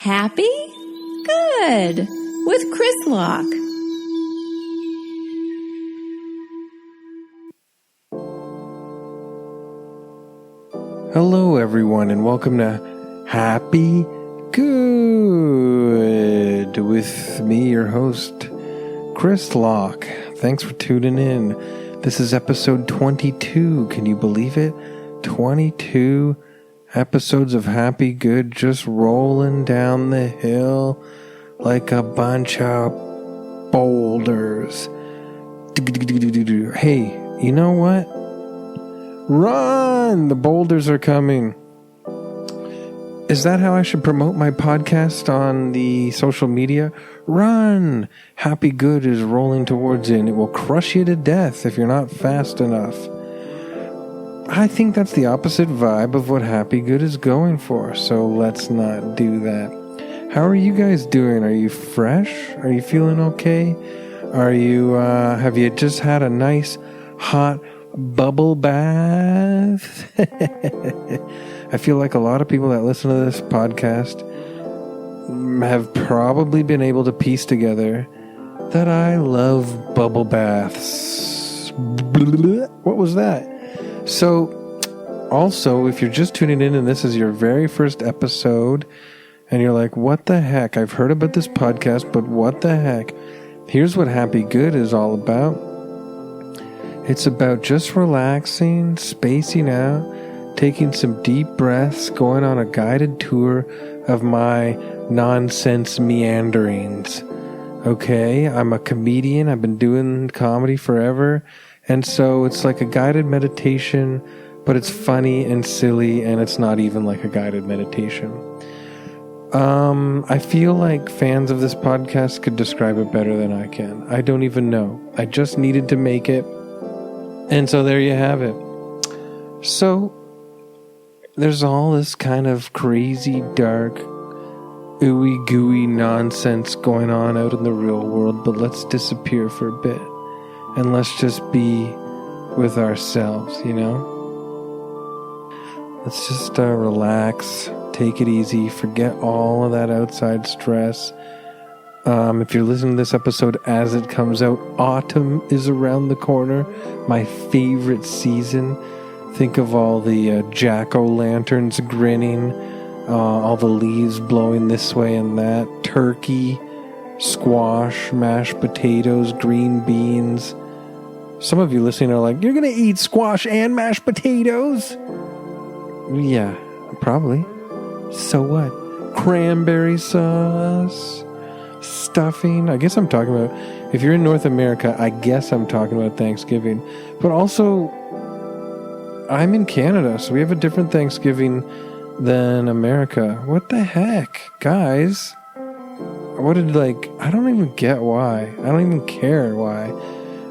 Happy? Good. With Chris Locke. Hello, everyone, and welcome to Happy Good with me, your host, Chris Locke. Thanks for tuning in. This is episode 22. Can you believe it? 22 episodes of Happy Good just rolling down the hill like a bunch of boulders. Hey, you know what? Run! The boulders are coming. Is that how I should promote my podcast on the social media? Run! Happy Good is rolling towards you, and it will crush you to death if you're not fast enough. I think that's the opposite vibe of what Happy Good is going for, so let's not do that. How are you guys doing? Are you fresh? Are you feeling okay? Are you, have you just had a nice, hot bubble bath? I feel like a lot of people that listen to this podcast have probably been able to piece together that I love bubble baths. What was that? So, also, if you're just tuning in and this is your very first episode and you're like, what the heck? I've heard about this podcast, but what the heck? Here's what Happy Good is all about. It's about just relaxing, spacing out, taking some deep breaths, going on a guided tour of my nonsense meanderings. Okay, I'm a comedian. I've been doing comedy forever. And so it's like a guided meditation, but it's funny and silly, and it's not even like a guided meditation. I feel like fans of this podcast could describe it better than I can. I don't even know. I just needed to make it. And so there you have it. So there's all this kind of crazy, dark, ooey gooey nonsense going on out in the real world, but let's disappear for a bit and let's just be with ourselves, you know? Let's just relax, take it easy, forget all of that outside stress. If you're listening to this episode as it comes out, autumn is around the corner, my favorite season. Think of all the jack-o'-lanterns grinning, all the leaves blowing this way and that, turkey, squash, mashed potatoes, green beans. Some of you listening are like, you're going to eat squash and mashed potatoes? Yeah, probably. So what? Cranberry sauce, stuffing. I guess I'm talking about, if you're in North America, I guess I'm talking about Thanksgiving. But also, I'm in Canada, so we have a different Thanksgiving than America. What the heck, guys? I don't even get why. I don't even care why.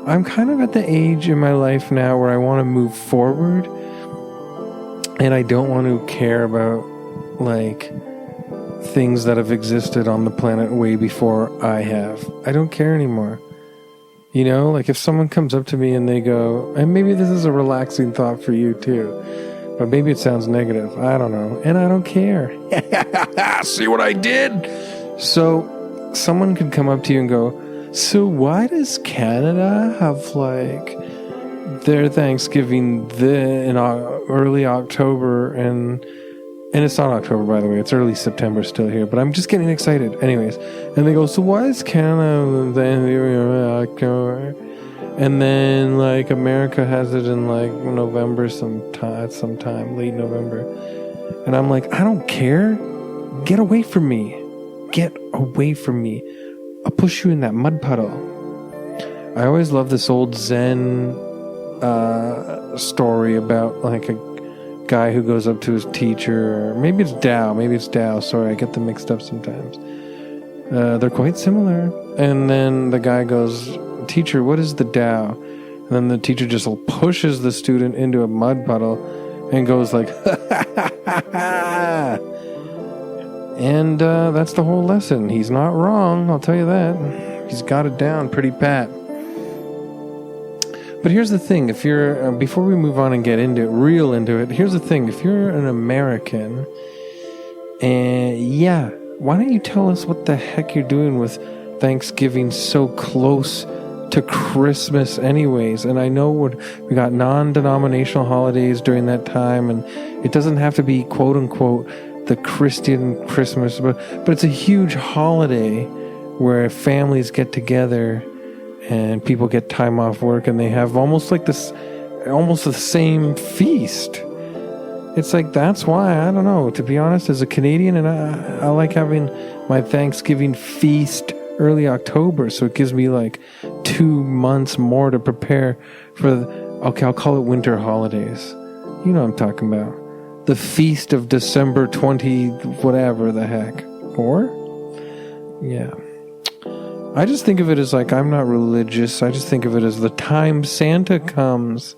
I'm kind of at the age in my life now where I want to move forward, and I don't want to care about, like, things that have existed on the planet way before I have. I don't care anymore. You know, like if someone comes up to me and they go, and maybe this is a relaxing thought for you too, but maybe it sounds negative. I don't know. And I don't care. See what I did? So someone could come up to you and go, so why does Canada have like their Thanksgiving in early October and it's not October, by the way. It's early September still here, but I'm just getting excited. Anyways, and they go, so why is Canada then October? And then, like, America has it in, like, November sometime, late November. And I'm like, I don't care. Get away from me. Get away from me. I'll push you in that mud puddle. I always love this old Zen story about, like, a guy who goes up to his teacher, or maybe it's Tao, sorry, I get them mixed up sometimes. They're quite similar. And then the guy goes, teacher, what is the Tao? And then the teacher just pushes the student into a mud puddle and goes like, and that's the whole lesson. He's not wrong, I'll tell you that. He's got it down pretty pat. But here's the thing, if you're, before we move on and get into it, here's the thing, if you're an American, yeah, why don't you tell us what the heck you're doing with Thanksgiving so close to Christmas anyways? And I know we got non-denominational holidays during that time, and it doesn't have to be quote unquote the Christian Christmas, but it's a huge holiday where families get together and people get time off work and they have almost the same feast. It's like, that's why, I don't know, to be honest, as a Canadian, and I like having my Thanksgiving feast early October, so it gives me like 2 months more to prepare for I'll call it winter holidays. You know what I'm talking about. The feast of December 20, whatever the heck. Or? Yeah. I just think of it as like, I'm not religious. I just think of it as the time Santa comes.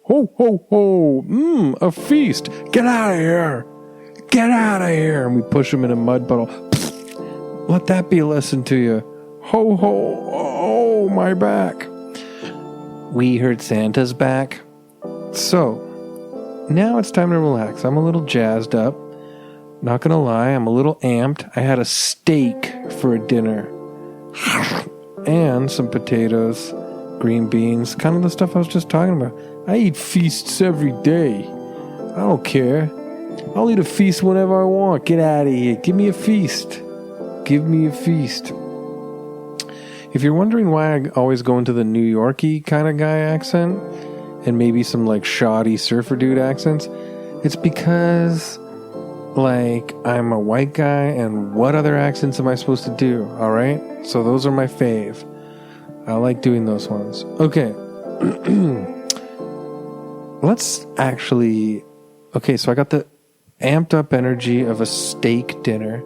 Ho, ho, ho. A feast. Get out of here. Get out of here. And we push him in a mud puddle. Let that be a lesson to you. Ho, ho. Oh, my back. We heard Santa's back. So, now it's time to relax. I'm a little jazzed up. Not gonna lie, I'm a little amped. I had a steak for a dinner. And some potatoes, green beans, kind of the stuff I was just talking about. I eat feasts every day. I don't care. I'll eat a feast whenever I want. Get out of here. Give me a feast. Give me a feast. If you're wondering why I always go into the New Yorkie kind of guy accent, and maybe some like shoddy surfer dude accents, it's because like I'm a white guy, and what other accents am I supposed to do? All right, so those are my fave. I like doing those ones. Okay. Let's actually, so I got the amped up energy of a steak dinner.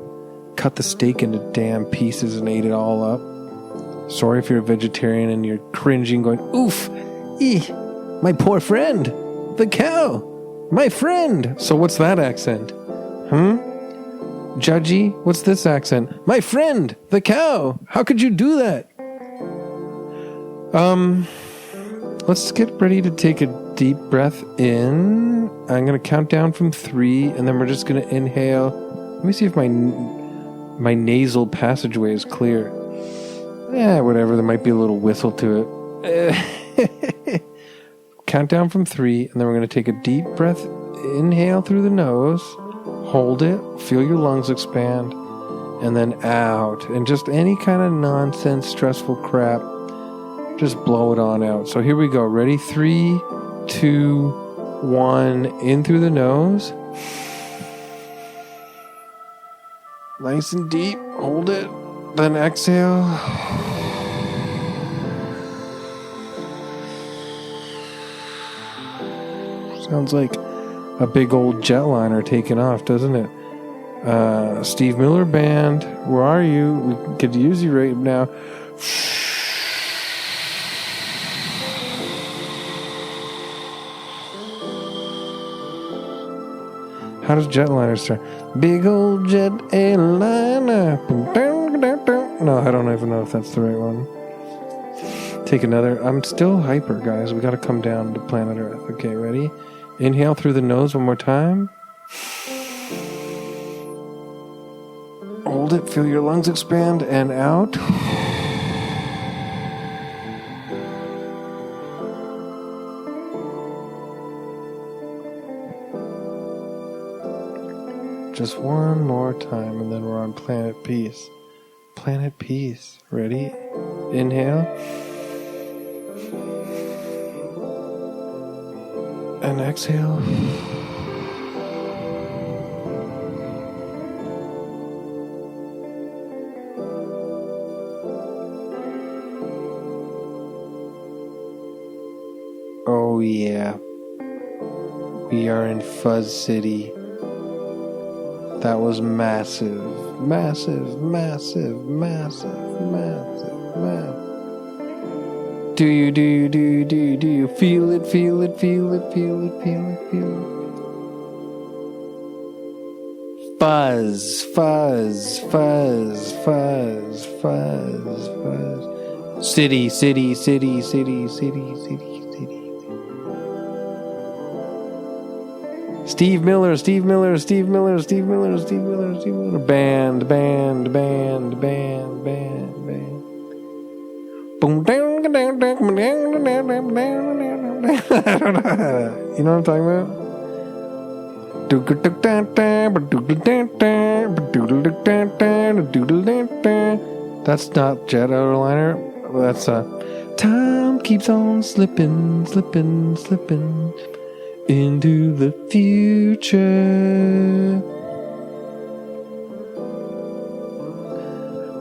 Cut the steak into damn pieces and ate it all up. Sorry if you're a vegetarian and you're cringing going, oof, my poor friend, the cow, my friend. So what's that accent? Judgy, what's this accent? My friend, the cow, how could you do that? Let's get ready to take a deep breath in. I'm going to count down from 3, and then we're just going to inhale. Let me see if my nasal passageway is clear. Whatever, there might be a little whistle to it. Count down from 3, and then we're going to take a deep breath. Inhale through the nose. Hold it. Feel your lungs expand. And then out. And just any kind of nonsense, stressful crap, just blow it on out. So here we go. Ready? 3, 2, 1. In through the nose. Nice and deep. Hold it. Then exhale. Sounds like a big old jetliner taking off, doesn't it? Steve Miller Band, where are you? We could use you right now. How does jetliner start? Big old jet airliner. No, I don't even know if that's the right one. Take another. I'm still hyper, guys. We got to come down to planet Earth. Okay, ready? Inhale through the nose one more time. Hold it. Feel your lungs expand and out. Just one more time, and then we're on planet peace. Planet peace. Ready? Inhale. And exhale. Oh yeah. We are in Fuzz City. That was massive, massive, massive, massive, massive, massive. Do you feel it, feel it, feel it, feel it, feel it, feel it? Fuzz, fuzz, fuzz, fuzz, fuzz, fuzz. City, city, city, city, city, city, city. Steve Miller, Steve Miller, Steve Miller, Steve Miller, Steve Miller, Steve Miller. Band, band, band, band, band, band. Boom, down, down, down, down, down, down, down. You know what I'm talking about? That's not Jet Outerliner. That's time keeps on slipping, slipping, slipping into the future.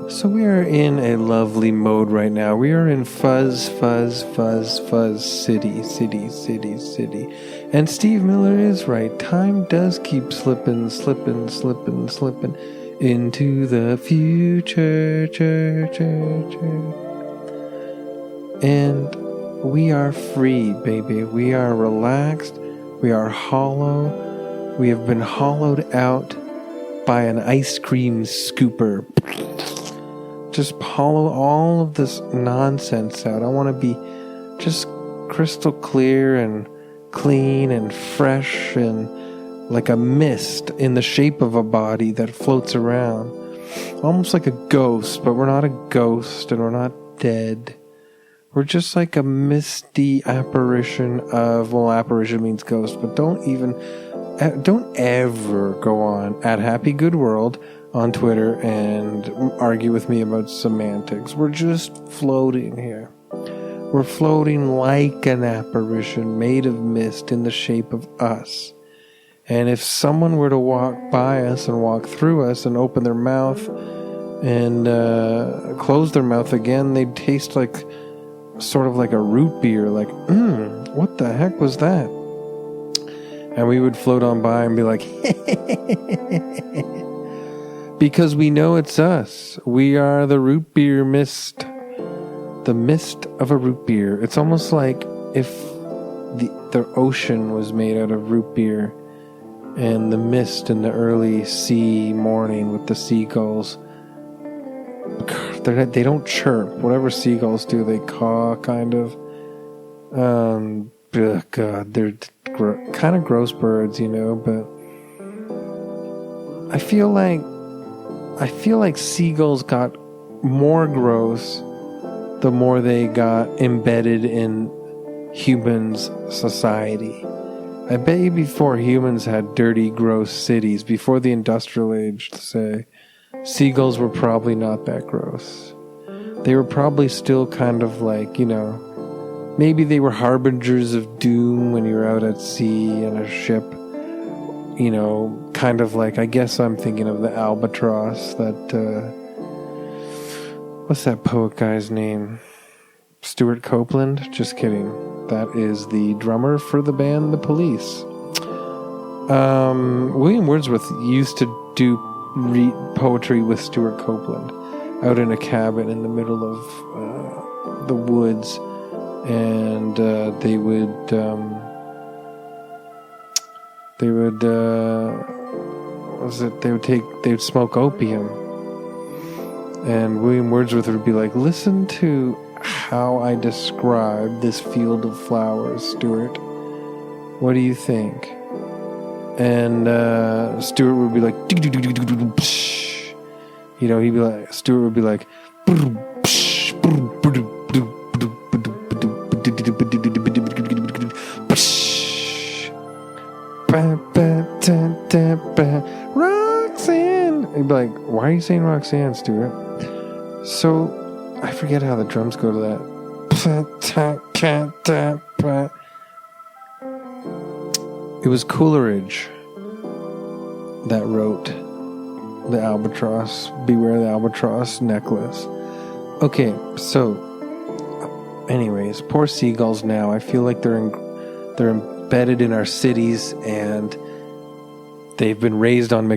So we are in a lovely mode right now. We are in fuzz, fuzz, fuzz, fuzz, city, city, city, city. And Steve Miller is right. Time does keep slipping, slipping, slipping, slipping into the future, And we are free, baby. We are relaxed. We are hollow. We have been hollowed out by an ice cream scooper. Just hollow all of this nonsense out. I want to be just crystal clear and clean and fresh and like a mist in the shape of a body that floats around. Almost like a ghost, but we're not a ghost and we're not dead. We're just like a misty apparition of, well, apparition means ghost, but don't ever go on at Happy Good World on Twitter and argue with me about semantics. We're just floating here. We're floating like an apparition made of mist in the shape of us. And if someone were to walk by us and walk through us and open their mouth and close their mouth again, they'd taste like sort of like a root beer, like, what the heck was that? And we would float on by and be like, because we know it's us. We are the root beer mist. The mist of a root beer. It's almost like if the ocean was made out of root beer and the mist in the early sea morning with the seagulls. They don't chirp. Whatever seagulls do, they caw, kind of. God, they're kind of gross birds, you know, but I feel like seagulls got more gross the more they got embedded in humans' society. I bet you before humans had dirty, gross cities, before the industrial age, say, seagulls were probably not that gross. They were probably still kind of like, you know, maybe they were harbingers of doom when you were out at sea in a ship. You know, kind of like, I guess I'm thinking of the albatross, that, what's that poet guy's name? Stuart Copeland? Just kidding. That is the drummer for the band The Police. William Wordsworth used to read poetry with Stuart Copeland out in a cabin in the middle of the woods, and they would smoke opium, and William Wordsworth would be like, listen to how I describe this field of flowers, Stuart. What do you think? And Stuart would be like, you know, Stuart would be like, Roxanne. He'd be like, why are you saying Roxanne, Stuart? So I forget how the drums go to that. It was Coleridge that wrote the albatross, Beware the Albatross necklace. Okay, so anyways, poor seagulls now. I feel like they're embedded in our cities, and they've been raised on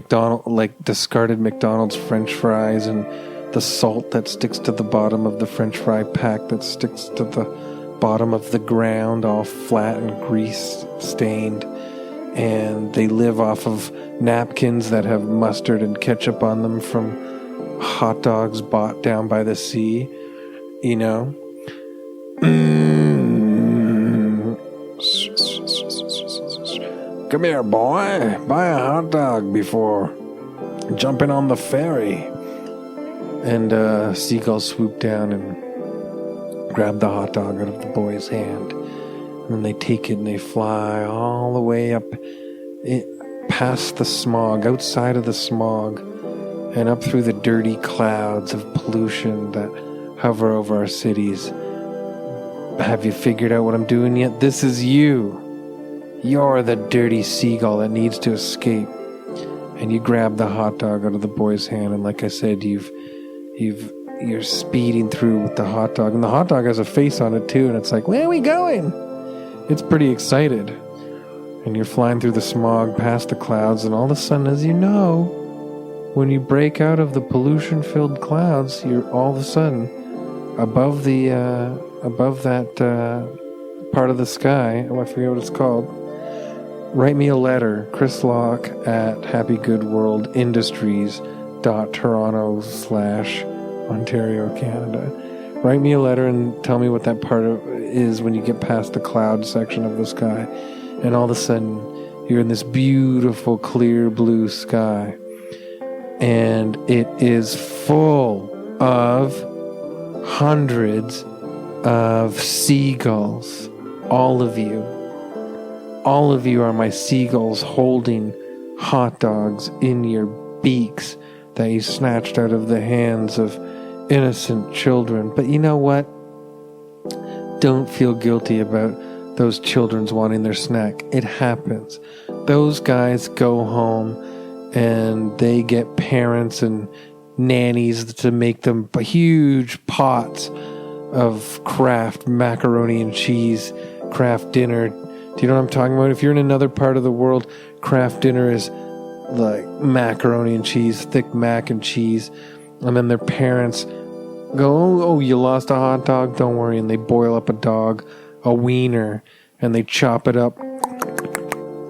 discarded McDonald's French fries and the salt that sticks to the bottom of the French fry pack that sticks to the bottom of the ground, all flat and grease stained. And they live off of napkins that have mustard and ketchup on them from hot dogs bought down by the sea, you know. Come here, boy. Buy a hot dog before jumping on the ferry. And seagull swooped down and grabbed the hot dog out of the boy's hand. And then they take it and they fly all the way up past the smog, outside of the smog, and up through the dirty clouds of pollution that hover over our cities. Have you figured out what I'm doing yet? This is you. You're the dirty seagull that needs to escape. And you grab the hot dog out of the boy's hand, and like I said, you're speeding through with the hot dog, and the hot dog has a face on it too, and it's like, where are we going? It's pretty excited. And you're flying through the smog past the clouds, and all of a sudden, as you know, when you break out of the pollution-filled clouds, you're all of a sudden above that part of the sky. Oh, I forget what it's called. Write me a letter, Chris Locke at happygoodworldindustries.toronto/Ontario, Canada. Write me a letter and tell me what that part is when you get past the cloud section of the sky. And all of a sudden, you're in this beautiful, clear blue sky. And it is full of hundreds of seagulls. All of you. All of you are my seagulls holding hot dogs in your beaks that you snatched out of the hands of innocent children. But you know what? Don't feel guilty about those children's wanting their snack. It happens. Those guys go home and they get parents and nannies to make them huge pots of Kraft macaroni and cheese, Kraft dinner. Do you know what I'm talking about? If you're in another part of the world, Kraft dinner is like macaroni and cheese, thick mac and cheese. And then their parents go, oh, you lost a hot dog? Don't worry. And they boil up a wiener, and they chop it up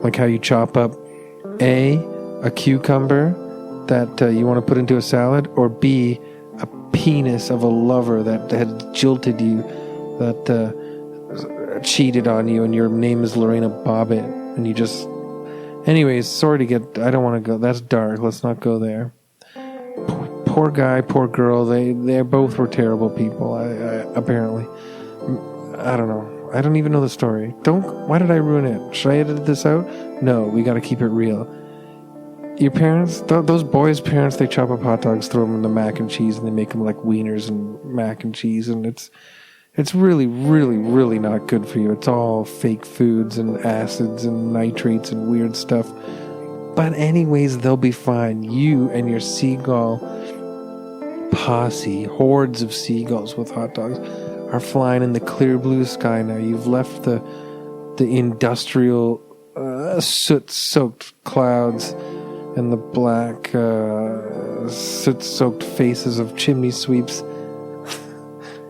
like how you chop up A, a cucumber that you want to put into a salad, or B, a penis of a lover that had jilted you, that cheated on you, and your name is Lorena Bobbitt, and you just... Anyways, sorry to get... I don't want to go... That's dark. Let's not go there. Poor guy, poor girl. They both were terrible people, apparently. I don't know. I don't even know the story. Why did I ruin it? Should I edit this out? No, we got to keep it real. Your parents, those boys' parents, they chop up hot dogs, throw them in the mac and cheese, and they make them like wieners and mac and cheese, and it's really, really, really not good for you. It's all fake foods and acids and nitrates and weird stuff. But anyways, they'll be fine. You and your seagull posse, hordes of seagulls with hot dogs, are flying in the clear blue sky now. You've left the industrial soot-soaked clouds and the black soot-soaked faces of chimney sweeps.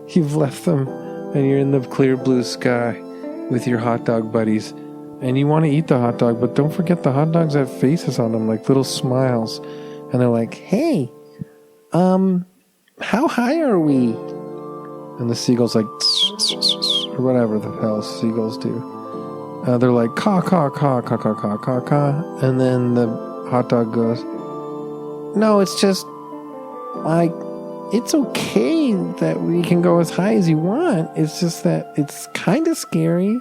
You've left them, and you're in the clear blue sky with your hot dog buddies. And you want to eat the hot dog, but don't forget the hot dogs have faces on them, like little smiles. And they're like, hey, how high are we? And the seagull's like, or whatever the hell seagulls do. They're like, caw, caw, caw, caw, caw, caw, caw, caw. And then the hot dog goes, no, it's just, like, it's okay that we can go as high as you want. It's just that it's kind of scary.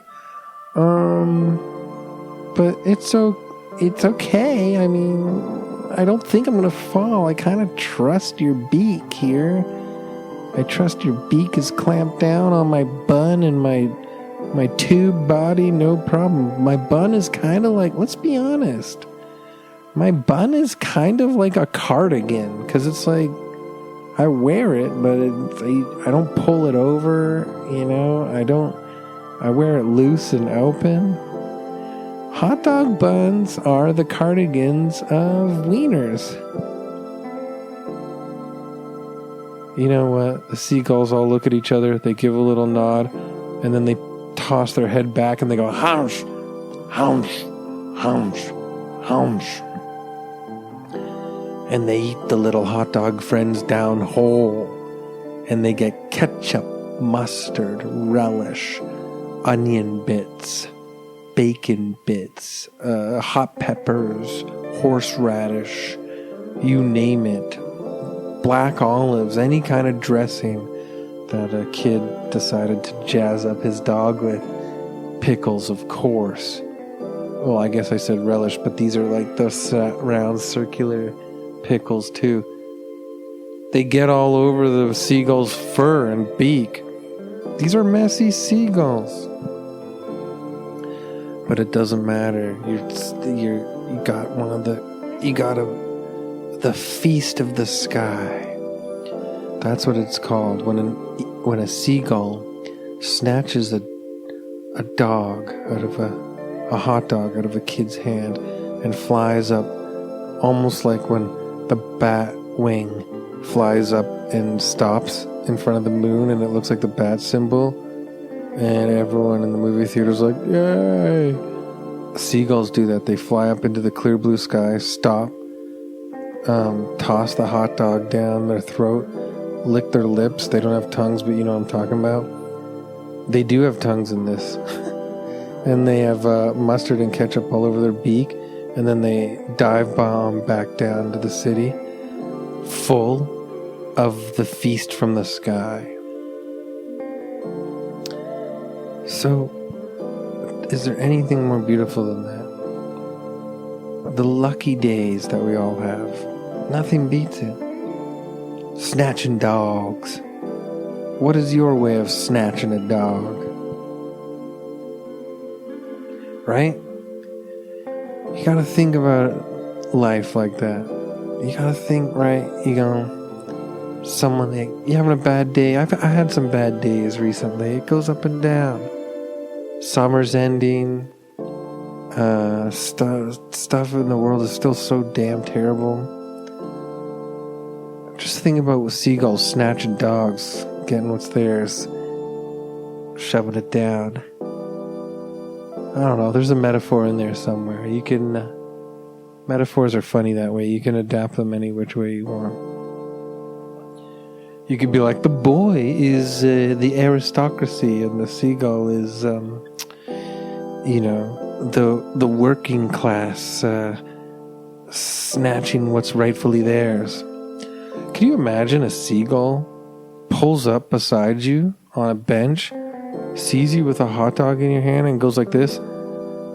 But it's okay. I mean, I don't think I'm going to fall. I kind of trust your beak here. I trust your beak is clamped down on my bun and my tube body, no problem. My bun is kind of like, let's be honest, my bun is kind of like a cardigan, because it's like, I wear it, but I don't pull it over, you know, I wear it loose and open. Hot dog buns are the cardigans of wieners. You know what? The seagulls all look at each other, they give a little nod, and then they toss their head back and they go, hounsh, hounsh, hounsh, hounsh. And they eat the little hot dog friends down whole. And they get ketchup, mustard, relish, onion bits, bacon bits, hot peppers, horseradish, you name it, black olives, any kind of dressing that a kid decided to jazz up his dog with. Pickles, of course. Well, I guess I said relish, but these are like those round circular pickles too. They get all over the seagull's fur and beak. These are messy seagulls. But it doesn't matter. You got the feast of the sky. That's what it's called when a seagull snatches a dog out of a hot dog out of a kid's hand and flies up, almost like when the bat wing flies up and stops in front of the moon and it looks like the bat symbol, and everyone in the movie theater's like, yay! Seagulls do that. They fly up into the clear blue sky, stop, toss the hot dog down their throat, lick their lips. They don't have tongues, but you know what I'm talking about. They do have tongues in this. And they have mustard and ketchup all over their beak, and then they dive bomb back down to the city full of the feast from the sky. So, is there anything more beautiful than that? The lucky days that we all have. Nothing beats it. Snatching dogs. What is your way of snatching a dog? Right? You gotta think about life like that. You gotta think, right? Someone, you having a bad day? I had some bad days recently. It goes up and down. Summer's ending. Stuff in the world is still so damn terrible. Just think about seagulls snatching dogs, getting what's theirs, shoving it down. I don't know, there's a metaphor in there somewhere. You can, metaphors are funny that way. You can adapt them any which way you want. You could be like, the boy is the aristocracy and the seagull is, the working class snatching what's rightfully theirs. Can you imagine a seagull pulls up beside you on a bench, sees you with a hot dog in your hand and goes like this,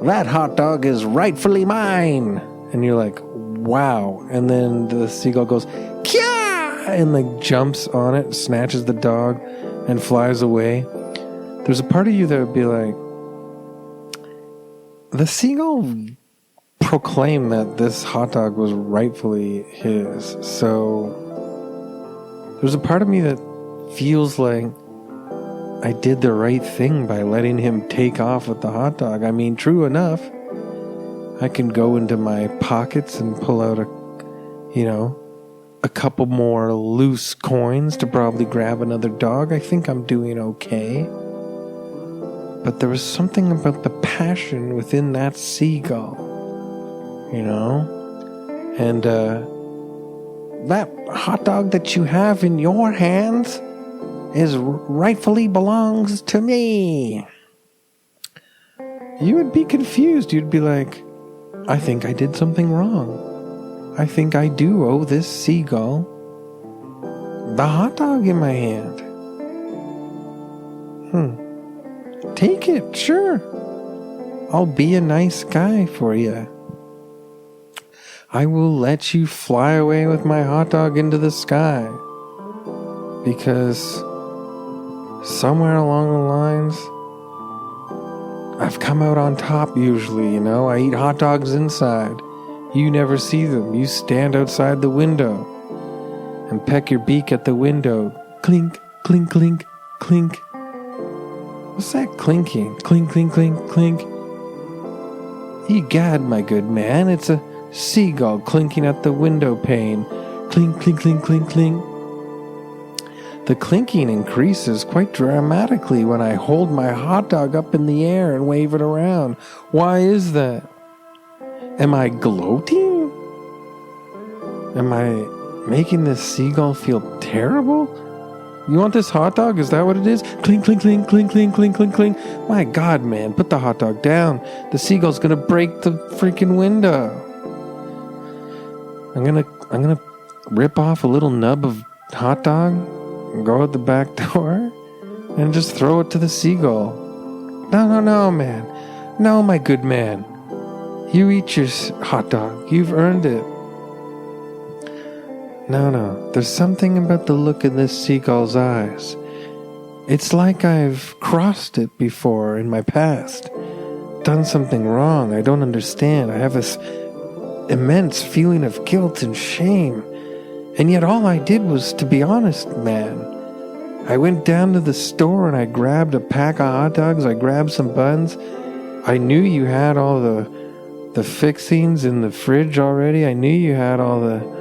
"That hot dog is rightfully mine." And you're like, wow. And then the seagull goes, "Kya!" and like jumps on it, snatches the dog and flies away. There's a part of you that would be like, the seagull proclaimed that this hot dog was rightfully his. So there's a part of me that feels like I did the right thing by letting him take off with the hot dog. I mean, true enough, I can go into my pockets and pull out a couple more loose coins to probably grab another dog. I think I'm doing okay. But there was something about the passion within that seagull, and that hot dog that you have in your hands rightfully belongs to me. You would be confused. You'd be like, I think I did something wrong. I think I do owe this seagull the hot dog in my hand. Take it, sure. I'll be a nice guy for you. I will let you fly away with my hot dog into the sky. Because somewhere along the lines, I've come out on top usually, I eat hot dogs inside. You never see them. You stand outside the window and peck your beak at the window. Clink, clink, clink, clink. What's that clinking? Clink, clink, clink, clink. Egad, my good man, it's a seagull clinking at the window pane. Clink, clink, clink, clink, clink. The clinking increases quite dramatically when I hold my hot dog up in the air and wave it around. Why is that? Am I gloating? Am I making this seagull feel terrible? You want this hot dog? Is that what it is? Clink, clink, clink, clink, clink, clink, clink, clink. My God, man, put the hot dog down. The seagull's gonna break the freaking window. I'm gonna rip off a little nub of hot dog, go out the back door, and just throw it to the seagull. No, man. No, my good man. You eat your hot dog. You've earned it. No. There's something about the look in this seagull's eyes. It's like I've crossed it before in my past. Done something wrong. I don't understand. I have this immense feeling of guilt and shame. And yet all I did was, to be honest, man, I went down to the store and I grabbed a pack of hot dogs. I grabbed some buns. I knew you had all the fixings in the fridge already. I knew you had all the,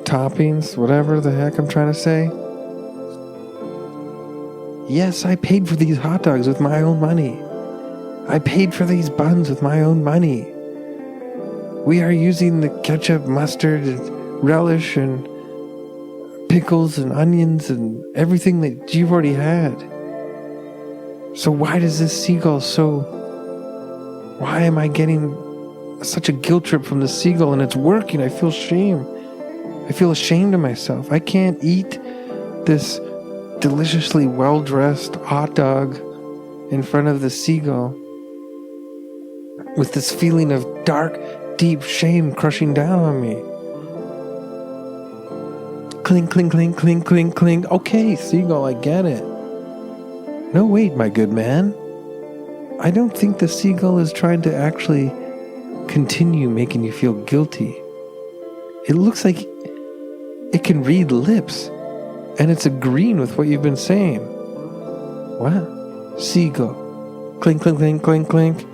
toppings, whatever the heck I'm trying to say. Yes, I paid for these hot dogs with my own money. I paid for these buns with my own money. We are using the ketchup, mustard, and relish, and pickles, and onions, and everything that you've already had. So why does this seagull why am I getting such a guilt trip from the seagull, and it's working? I feel shame. I feel ashamed of myself. I can't eat this deliciously well-dressed hot dog in front of the seagull with this feeling of dark, deep shame crushing down on me. Clink, clink, clink, clink, clink, clink. Okay, seagull, I get it. No, wait, my good man. I don't think the seagull is trying to actually continue making you feel guilty. It looks like it can read lips, and it's agreeing with what you've been saying. What? Seagull. Clink, clink, clink, clink, clink.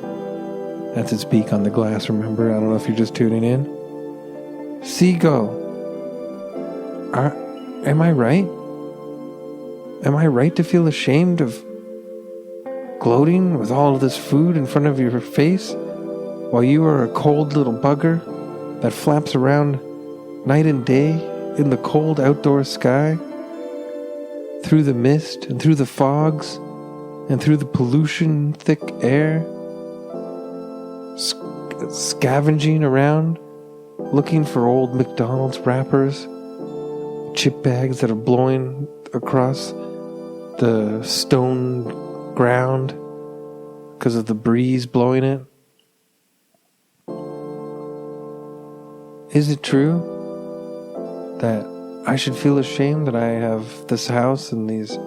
That's its beak on the glass, remember? I don't know if you're just tuning in. Seagull. Am I right? Am I right to feel ashamed of gloating with all of this food in front of your face while you are a cold little bugger that flaps around night and day in the cold outdoor sky, through the mist and through the fogs and through the pollution thick air, scavenging around looking for old McDonald's wrappers, chip bags that are blowing across the stone ground because of the breeze blowing it? Is it true that I should feel ashamed that I have this house and these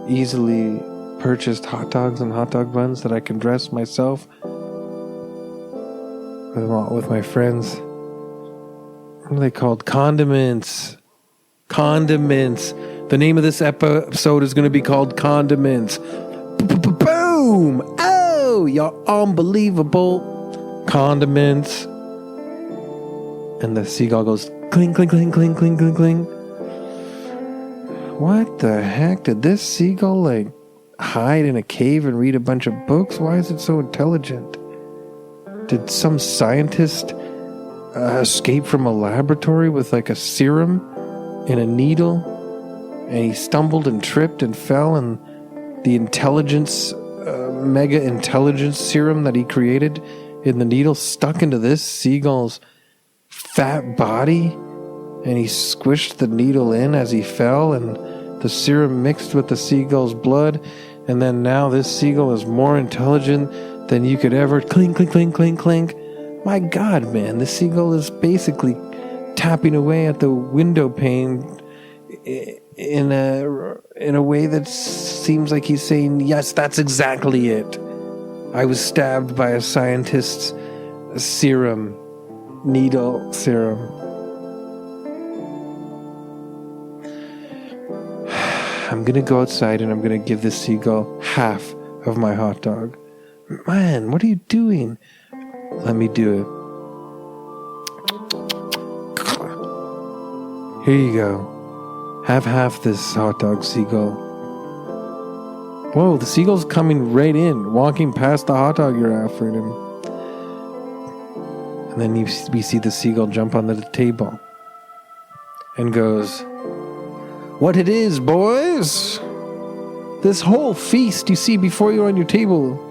easily purchased hot dogs and hot dog buns that I can dress myself with my friends? What are they called? Condiments. Condiments. The name of this episode is going to be called Condiments. Boom! Oh, you're unbelievable. Condiments. And the seagull goes cling, cling, cling, cling, cling, cling, cling. What the heck? Did this seagull hide in a cave and read a bunch of books? Why is it so intelligent? Did some scientist escape from a laboratory with a serum and a needle, and he stumbled and tripped and fell, and the mega intelligence serum that he created in the needle stuck into this seagull's fat body, and he squished the needle in as he fell, and the serum mixed with the seagull's blood, and then now this seagull is more intelligent than you could ever. Clink, clink, clink, clink, clink. My God, man, this seagull is basically tapping away at the window pane in a way that seems like he's saying, yes, that's exactly it. I was stabbed by a scientist's serum. Needle serum. I'm gonna go outside and I'm gonna give this seagull half of my hot dog. Man, what are you doing? Let me do it. Here you go. Have half this hot dog, seagull. Whoa, the seagull's coming right in, walking past the hot dog you're offering him. And then we see the seagull jump onto the table and goes, what it is, boys. This whole feast you see before you on your table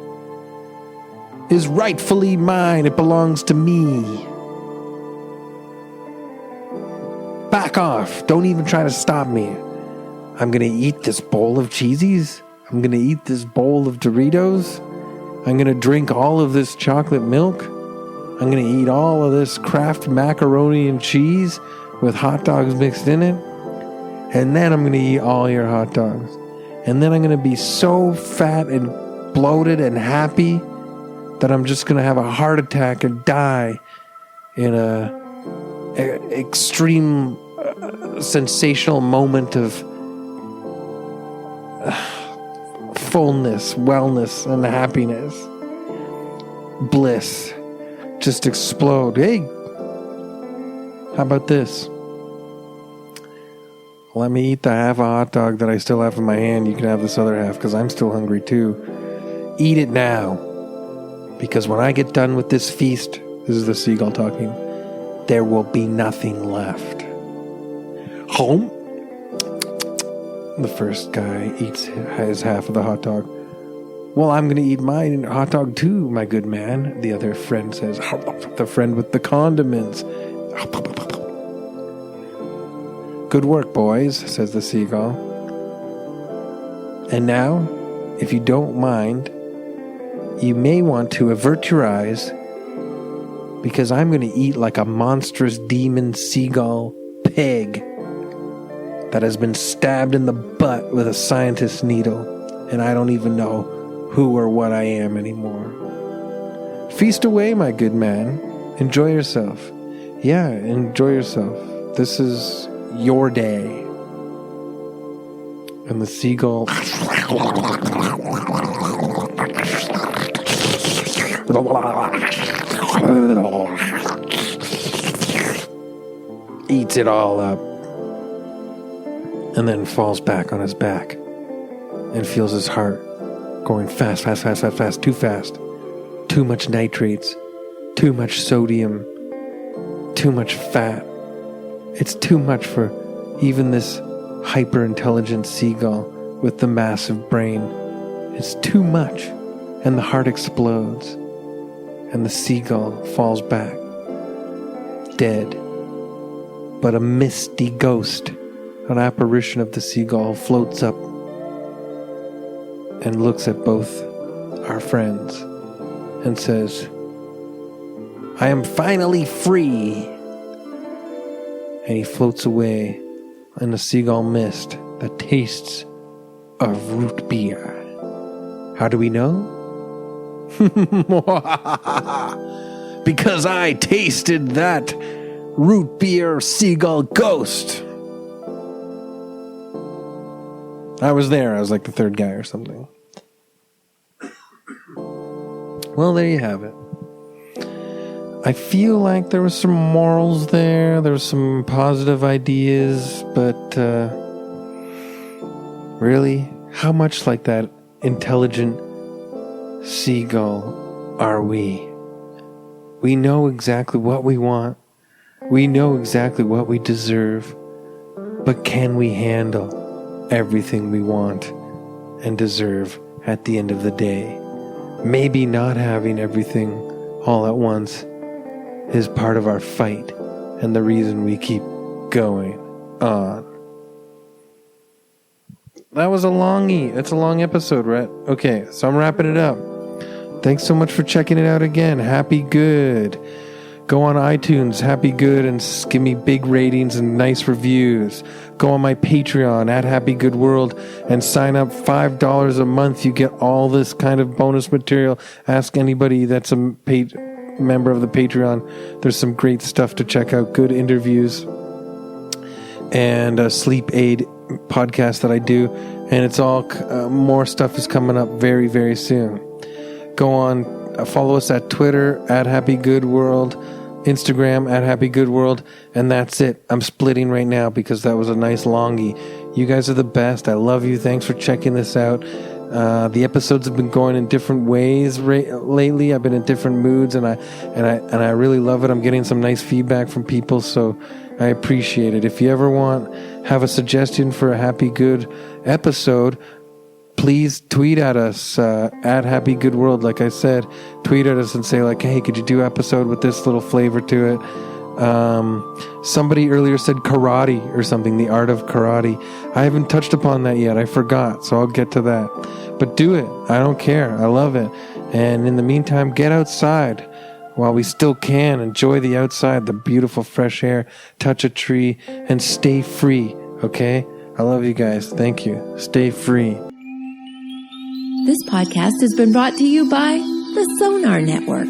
is rightfully mine. It belongs to me. Back off. Don't even try to stop me. I'm going to eat this bowl of cheesies. I'm going to eat this bowl of Doritos. I'm going to drink all of this chocolate milk. I'm going to eat all of this Kraft macaroni and cheese with hot dogs mixed in it. And then I'm going to eat all your hot dogs. And then I'm going to be so fat and bloated and happy that I'm just going to have a heart attack and die in a extreme sensational moment of fullness, wellness, and happiness. Bliss. Just explode. Hey, how about this? Let me eat the half a hot dog that I still have in my hand. You can have this other half because I'm still hungry too. Eat it now. Because when I get done with this feast, this is the seagull talking, there will be nothing left. Home? The first guy eats his half of the hot dog. Well, I'm going to eat my hot dog too, my good man, the other friend says. The friend with the condiments. Good work, boys, says the seagull. And now, if you don't mind, you may want to avert your eyes because I'm going to eat like a monstrous demon seagull pig that has been stabbed in the butt with a scientist's needle, and I don't even know who or what I am anymore. Feast away, my good man. Enjoy yourself. Yeah, enjoy yourself. This is your day. And the seagull eats it all up and then falls back on his back and feels his heart going fast, too fast. Too much nitrates, too much sodium, too much fat. It's too much for even this hyper-intelligent seagull with the massive brain. It's too much, and the heart explodes, and the seagull falls back, dead. But a misty ghost, an apparition of the seagull, floats up and looks at both our friends and says, I am finally free. And he floats away in a seagull mist that tastes of root beer. How do we know? Because I tasted that root beer seagull ghost. I was there. I was like the third guy or something. Well, there you have it. I feel like there was some morals there. There was some positive ideas. But really, how much like that intelligent seagull are we? We know exactly what we want. We know exactly what we deserve. But can we handle everything we want and deserve at the end of the day? Maybe not having everything all at once is part of our fight and the reason we keep going on. That was a longie. It's a long episode, right? Okay, so I'm wrapping it up. Thanks so much for checking it out again. Happy Good. Go on iTunes, Happy Good, and give me big ratings and nice reviews. Go on my Patreon at Happy Good World and sign up $5 a month. You get all this kind of bonus material. Ask anybody that's a member of the Patreon. There's some great stuff to check out. Good interviews and a sleep aid podcast that I do. And it's all more stuff is coming up very, very soon. Go on, follow us at Twitter at Happy Good World, Instagram at Happy Good World, and that's it. I'm splitting right now because that was a nice longie. You guys are the best. I love you. Thanks for checking this out. The episodes have been going in different ways lately. I've been in different moods, and I really love it. I'm getting some nice feedback from people, so I appreciate it. If you ever want have a suggestion for a Happy Good episode, please tweet at us at Happy Good World. Like I said, tweet at us and say like, hey, could you do an episode with this little flavor to it? Somebody earlier said karate or something, the art of karate. I haven't touched upon that yet. I forgot, so I'll get to that. But do it. I don't care. I love it. And in the meantime, get outside while we still can. Enjoy the outside, the beautiful fresh air, touch a tree, and stay free, okay? I love you guys. Thank you. Stay free. This podcast has been brought to you by the Sonar Network.